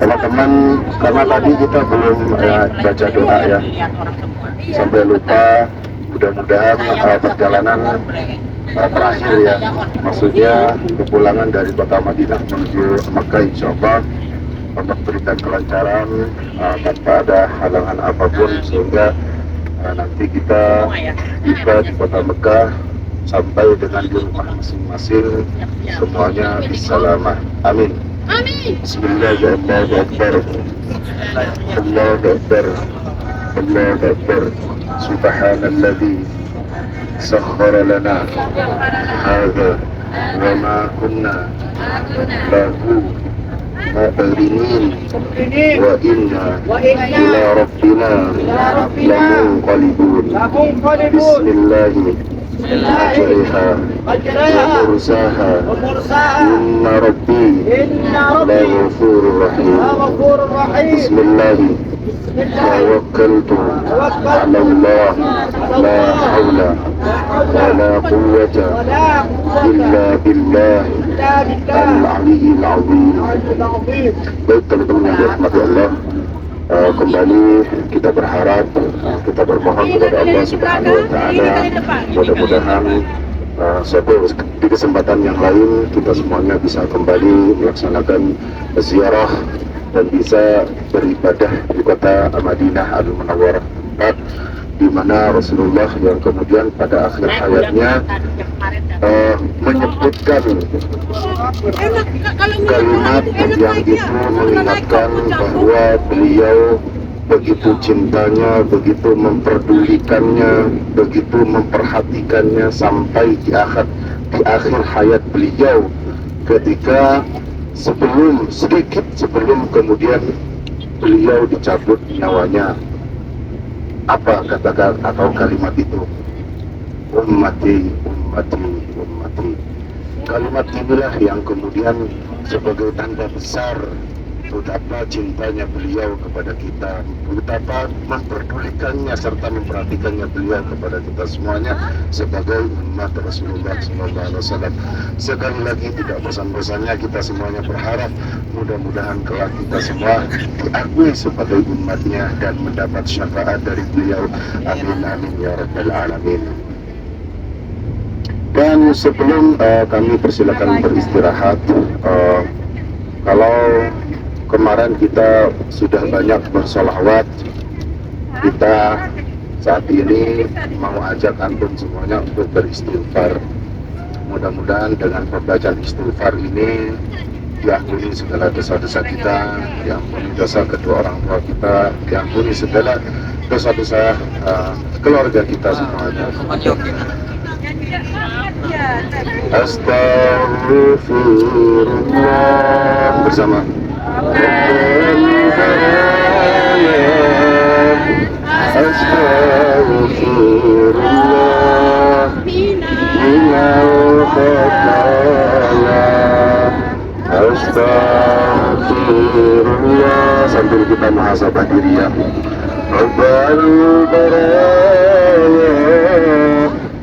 teman-teman, karena tadi kita belum baca doa ya, sampai lupa. Mudah-mudahan perjalanan terakhir ya, maksudnya kepulangan dari kota Madinah menuju Mekah, insya Allah Allah berikan kelancaran tanpa ada halangan apapun, sehingga nanti kita tiba di kota Mekah sampai dengan di rumah masing-masing semuanya bisalamah. Amin. Bismillahirrahmanirrahim. Allahu Akbar. Allahu Akbar. Subhanalladzi sakhkhara lana hadza wa ma kunna lahu muqrinin wa inna ila rabbina lamunqalibun. Bismillahirrahmanirrahim. Majriha wa mursaha inna rabbi laghafurur rahim. Bismillahirrahmanirrahim. Tawakkaltu ala Allah la hawla wa la quwwata illa billah al-aliyyil azim. Baik teman-teman yang dirahmati Allah, kembali kita berharap, kita bermohon kepada Allah Subhanahu wa Ta'ala, mudah-mudahan di kesempatan yang lain kita semuanya bisa kembali melaksanakan ziarah dan bisa beribadah di kota Madinah Al-Munawwarah, di mana Rasulullah yang kemudian pada akhir hayatnya menyebutkan kalimat yang itu mengingatkan bahwa beliau begitu cintanya, begitu memperdulikannya, begitu memperhatikannya sampai di akhir hayat beliau, ketika sedikit sebelum kemudian beliau dicabut nyawanya. Apa kata atau kalimat itu? Ummati, ummati, ummati. Kalimat inilah yang kemudian sebagai tanda besar betapa cintanya beliau kepada kita, betapa memperdulikannya serta memperhatikannya beliau kepada kita semuanya sebagai umat Rasulullah SAW. Sekali lagi tidak bosan-bosannya kita semuanya berharap mudah-mudahan kelak kita semua diakui sebagai umatnya dan mendapat syafaat dari beliau. Amin amin ya rabbal alamin. Dan sebelum kami persilakan beristirahat, kalau kemarin kita sudah banyak bersolawat, kita saat ini mau ajak antum semuanya untuk beristighfar. Mudah-mudahan dengan pembacaan istighfar ini diampuni segala dosa-dosa kita, diampuni dosa kedua orang tua kita, diampuni segala dosa-dosa keluarga kita semuanya. Astaghfirullah bersama. Astaghfirullah minal khataya. Astaghfirullah sambil kita muhasabah diri ya. Rabbal baraya.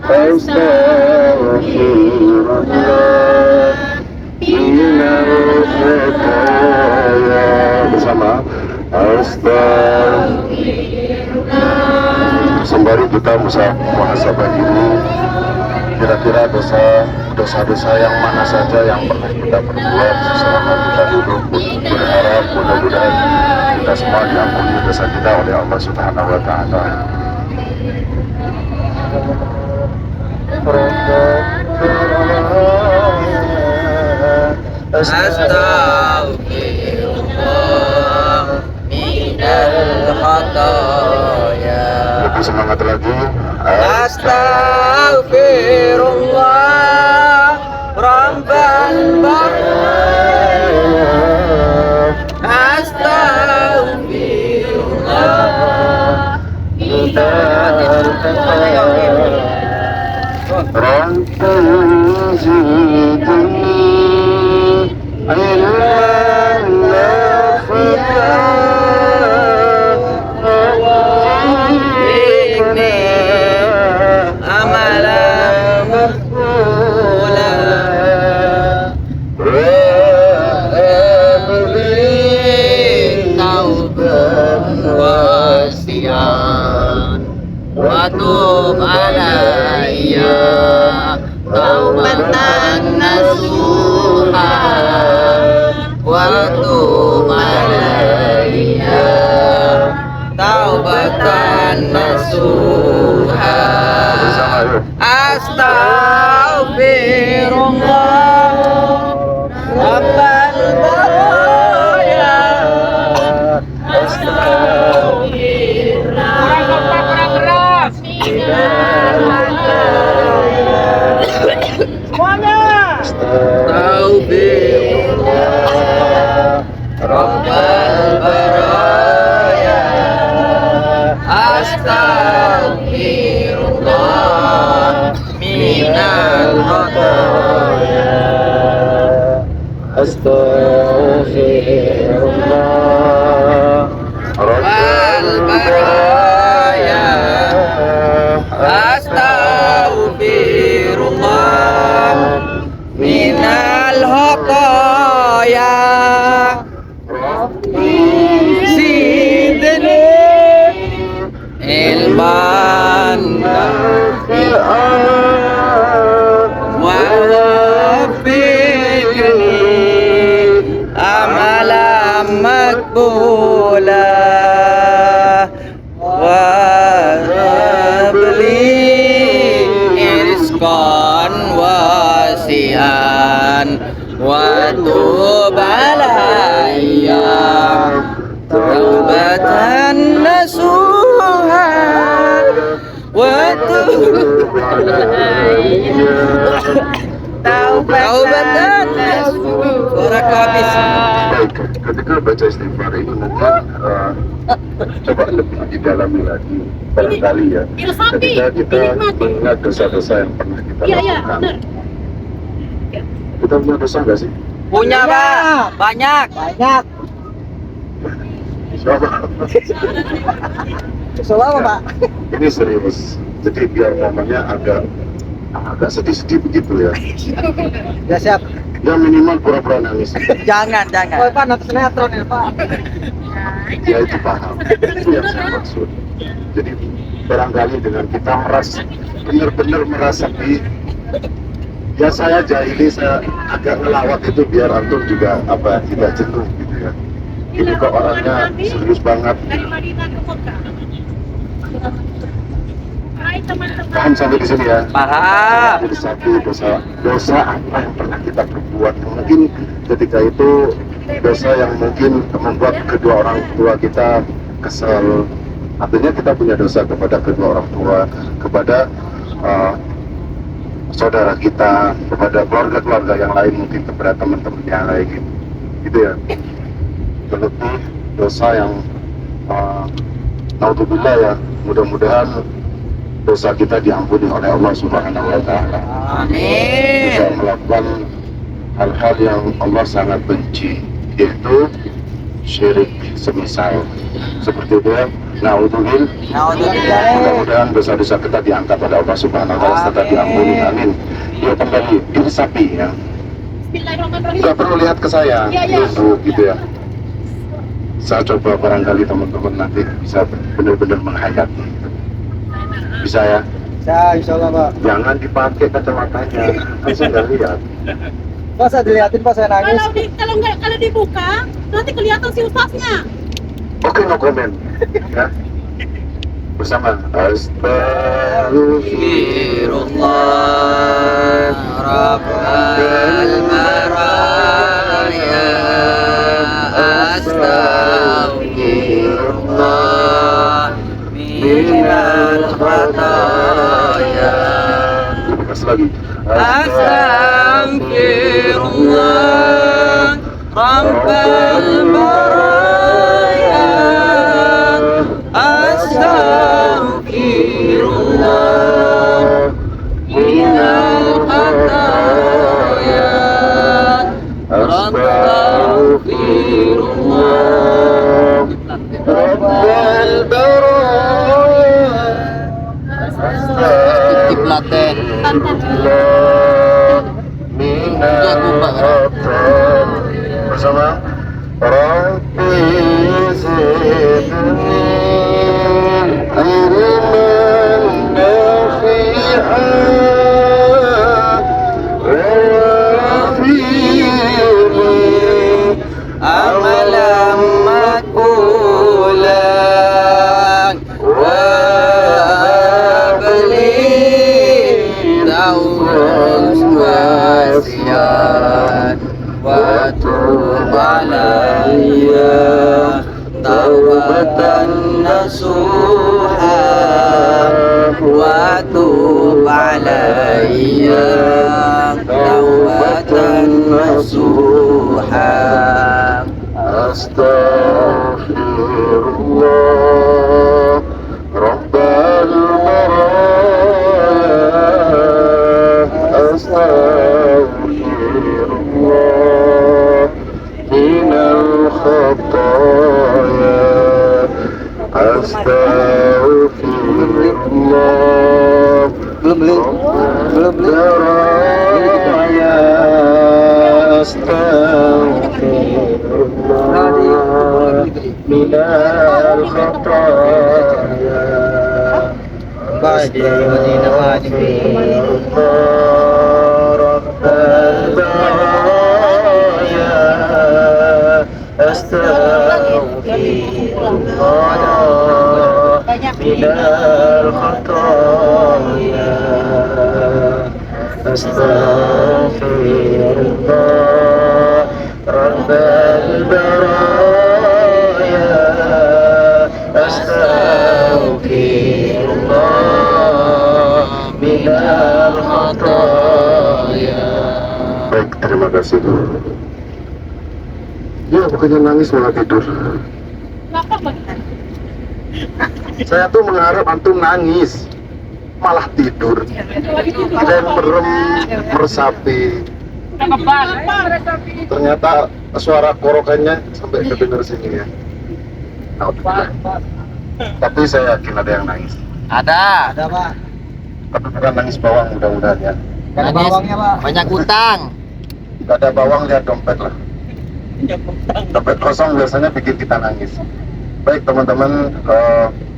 Astaghfirullah minal khataya bersama. Astaghfirullah. Sembari kita muhasabah diri, kira-kira dosa-dosa yang mana saja yang pernah kita perbuat selama kita hidup. Berharap mudah-mudahan kita semua diampuni dosa kita oleh Allah Subhanahu wa Ta'ala. Astaghfirullah minal khataya. Lebih semangat lagi. Astaghfirullah Rabbal baraya. Astaghfirullah minal khataya. Rabbi zidni ilman nafi'an Bikni amalan maqbula. وتوب علينا توبة نصوحا Astaghfirullah Rabbal baraya Astaghfirullah Astaghfirullah Rabbal baraya Astaghfirullah minal khataya Astaghfirullah Rabbal baraya Astaghfirullah minal khataya Sidni ilman wa wafiqni amalan makbula wa habli rizqan wasi'an wa tub alayya taubatan nasuha wa tub taubatan nasuha. Suaraku habis. Baik, ketika baca istighfar itu nanti coba lebih didalami lagi barangkali ya. Ketika kita mengingat dosa-dosa yang pernah kita lakukan. Kita punya dosa nggak sih? Punya Pak, banyak. Siapa? Selama Pak. Ini serius. Jadi biar ngomongnya agak sedih-sedih begitu ya. Ya siap. Ya minimal pura-pura nangis. Jangan. Oh Pak, nanti sinetron ya Pak. Ya itu paham. Itu yang saya maksud. Jadi barangkali dengan kita benar-benar merasapi. Ya saya jahili, saya agak ngelawak itu biar antum juga tidak jenuh gitu ya. Ini kok orangnya serius banget. Dari Madinah ke Mekah. Hai teman-teman. Paham sampai di sini ya? Paham. Jadi satu dosa apa yang pernah kita perbuat, mungkin ketika itu dosa yang mungkin membuat kedua orang tua kita kesal. Artinya kita punya dosa kepada kedua orang tua, kepada saudara kita, kepada keluarga-keluarga yang lain, mungkin kepada teman-teman yang lain gitu ya. Terlebih dosa yang naudzubillah ya, mudah-mudahan dosa kita diampuni oleh Allah Subhanahu wa taala. Amin. Kita melakukan hal-hal yang Allah sangat benci, yaitu syirik semisal seperti itu ya. Naudzubillah. Mudah-mudahan dosa-dosa kita diangkat oleh Allah Subhanahu wa taala serta diampuni. Amin. Ya kembali sapi ya. Bismillahirrahmanirrahim. Nggak perlu lihat ke saya, Iya. nunggu gitu ya. Saya coba barangkali teman-teman nanti bisa benar-benar menghayati. Bisa ya? Ya, insya Allah Pak. Jangan dipakai kacamatanya, kan saya nggak lihat. Pak, saya dilihatin Pak, saya nangis. Kalau dibuka nanti kelihatan si ustaznya. Oke, no comment. Ya. Bersama Astaghfirullah Rabbal baraya Astaghfirullah minal khataya Kasih lagi. Astaghfirullah Rabbal baraya Astaghfirullah minal khataya Astaghfirullah Rabbal baraya Astaghfirullah bersama Rabbi zidni ilman nafi'an wa wafini taubatan nasuha wa tub alayya taubatan nasuha. Astaghfirullah Rabbal baraya. Astaghfirullah minal khataya. Astaghfirullah Belum baraya. Astaghfirullah minal khataya. Baik, ini namanya. Rabbal baraya. Astaghfirullah minal khataya. Astaghfirullah Rabbal baraya. Astaghfirullah minal khataya. Baik, terima kasih. Ya, bukannya nangis malah tidur. Kenapa Bang? Saya tuh mengharap antum nangis, malah tidur. Ada yang merem, meresapi. Ternyata suara korokannya sampai kedengar sini ya. Alhamdulillah. Tapi saya yakin ada yang nangis. Ada. Ada Pak. Tapi bukan nangis bawang, mudah-mudahan ya. Ada bawangnya Pak. Banyak utang. Gak ada bawang, lihat dompet lah. Dompet kosong biasanya bikin kita nangis. Baik teman-teman,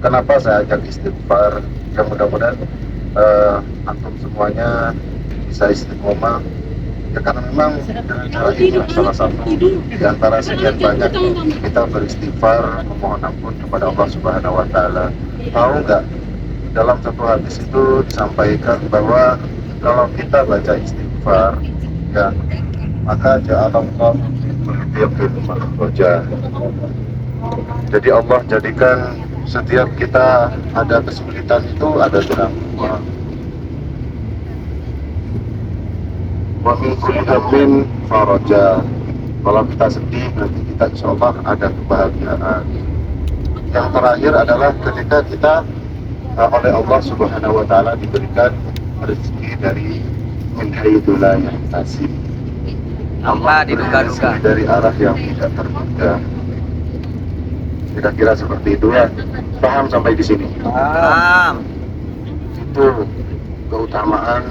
kenapa saya ajak istighfar? Ya mudah-mudahan antum semuanya bisa istiqomah. Ya karena memang dengan cara ini salah satu di antara sekian banyak kita beristighfar, memohon ampun kepada Allah Subhanahu wa Ta'ala. Tahu nggak, dalam satu hadis itu disampaikan bahwa kalau kita baca istighfar, ya maka ja'alallah biqil makhraja. Jadi Allah jadikan setiap kita ada kesulitan itu ada jalan keluar. Wa min kulli hammin faraja. Kalau kita sedih nanti kita insyaallah ada kebahagiaan. Yang terakhir adalah ketika kita oleh Allah Subhanahu wa Ta'ala diberikan rezeki dari min haitsu la yahtasib. Apa diduga-duga? Dari arah yang tidak terduga. Kira-kira seperti itu ya. Paham sampai di sini? Paham. Itu keutamaan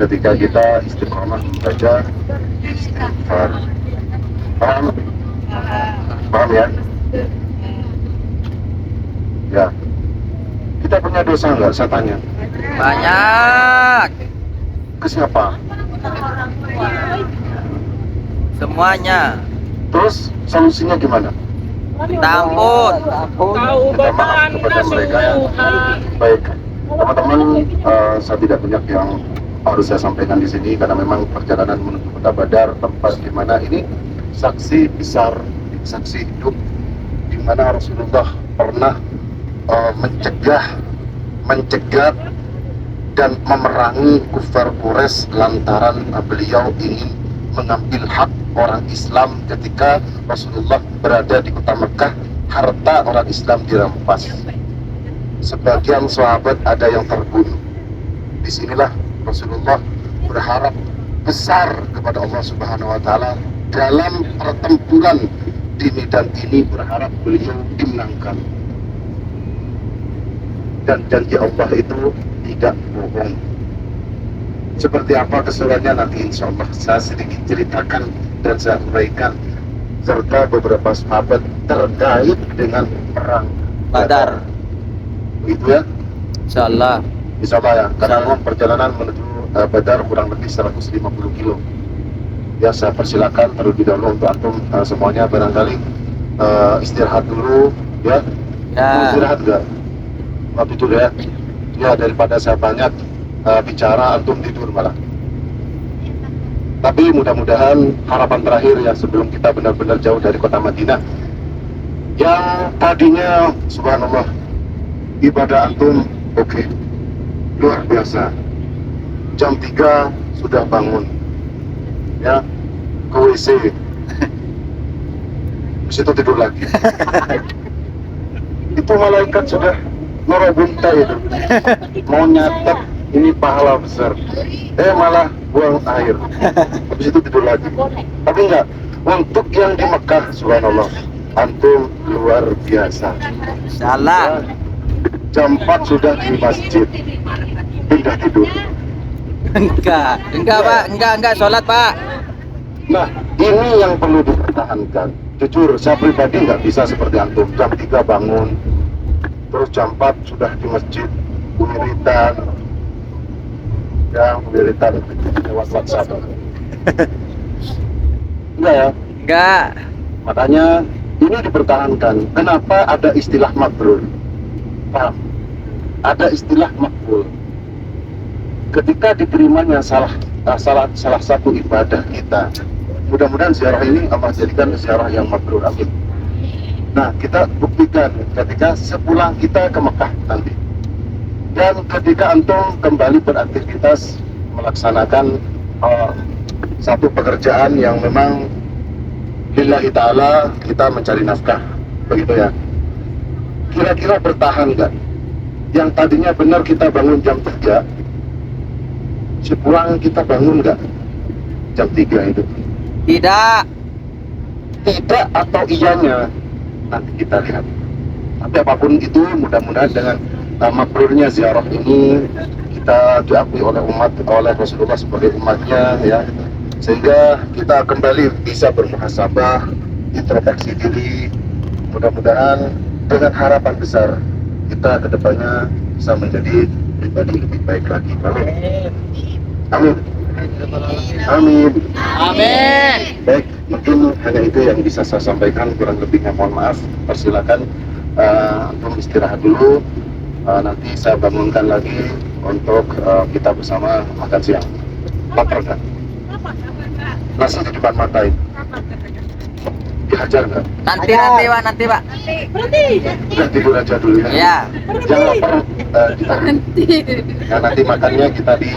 ketika kita istiqomah membaca istighfar. Paham? Paham ya? Ya. Kita punya dosa nggak? Saya tanya. Banyak. Ke siapa? Semuanya. Terus solusinya gimana? Tampun. Kita maaf kepada mereka ya. Baik, teman-teman, saya tidak banyak yang harus saya sampaikan di sini karena memang perjalanan menuju Kota Badar, tempat di mana ini saksi besar, saksi hidup di mana Rasulullah pernah mencegat dan memerangi kufar Quraisy lantaran beliau ingin mengambil hak orang Islam ketika Rasulullah berada di kota Mekah. Harta orang Islam dirampas, sebagian sahabat ada yang terbunuh. Disinilah Rasulullah berharap besar kepada Allah Subhanahu wa Ta'ala dalam pertempuran di medan ini, berharap beliau dimenangkan, dan janji Allah itu tidak bohong. Seperti apa keseluruhannya nanti insya Allah saya sedikit ceritakan dan saya uraikan, serta beberapa sahabat terkait dengan perang Badar. Begitu ya? Insyaallah. Insya Allah ya, karena memang perjalanan menuju Badar kurang lebih 150 kilo. Ya, saya persilakan terlebih dahulu untuk antum semuanya barangkali istirahat dulu ya. Mau istirahat nggak? Mau tidur ya? Ya, daripada saya banyak bicara antum tidur malah. Tapi mudah-mudahan harapan terakhir ya sebelum kita benar-benar jauh dari kota Madinah, yang tadinya subhanallah ibadah antum oke, luar biasa, jam 3 sudah bangun ya, ke WC, habis itu tidur lagi. Itu malaikat sudah merobunta itu, mau nyatet ini pahala besar, malah buang air, habis itu tidur lagi. Tapi enggak, untuk yang di Mekah subhanallah antum luar biasa. Salah. Jam 4 sudah di masjid, pindah tidur. Enggak Pak, enggak sholat Pak. Nah, ini yang perlu dipertahankan. Jujur, saya pribadi nggak bisa seperti antum. Jam 3 bangun, terus jam 4 sudah di masjid, wiridan. Ya, wiridan lewat WhatsApp. Enggak ya? Enggak. Makanya ini dipertahankan. Kenapa ada istilah mabrur? Paham? Ada istilah makbul. Ketika diterimanya salah satu ibadah kita, mudah-mudahan ziarah ini Allah jadikan ziarah yang mabrur, amin. Nah, kita buktikan ketika sepulang kita ke Mekah nanti, dan ketika antum kembali beraktivitas melaksanakan satu pekerjaan yang memang lillahi ta'ala, kita mencari nafkah, begitu ya. Kira-kira bertahan nggak? Yang tadinya benar kita bangun jam 3, sepulang kita bangun nggak jam 3 itu? Tidak. Tidak atau iyanya nanti kita lihat. Tapi apapun itu, mudah-mudahan dengan mabrurnya ziarah ini kita diakui oleh Rasulullah sebagai umatnya ya, sehingga kita kembali bisa bermuhasabah, introspeksi diri. Mudah-mudahan dengan harapan besar kita kedepannya bisa menjadi pribadi lebih baik lagi. Amin. Amin. Amin. Baik, mungkin hanya itu yang bisa saya sampaikan, kurang lebihnya mohon maaf. Persilakan untuk istirahat dulu. Nanti saya bangunkan lagi untuk kita bersama makan siang. Lapar kan? Nasi di depan mata ini. Dihajar nggak? Nanti Pak. Berhenti. Udah tidur aja dulu ya. Iya. Yang lapar ditahan. Nah, nanti makannya kita di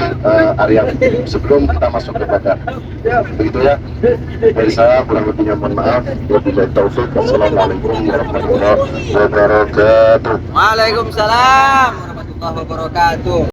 area sebelum kita masuk ke badar. Begitu ya. Dari saya kurang lebihnya mohon maaf. Wabillahi taufik. Wassalamualaikum warahmatullahi wabarakatuh. Waalaikumsalam warahmatullahi wabarakatuh.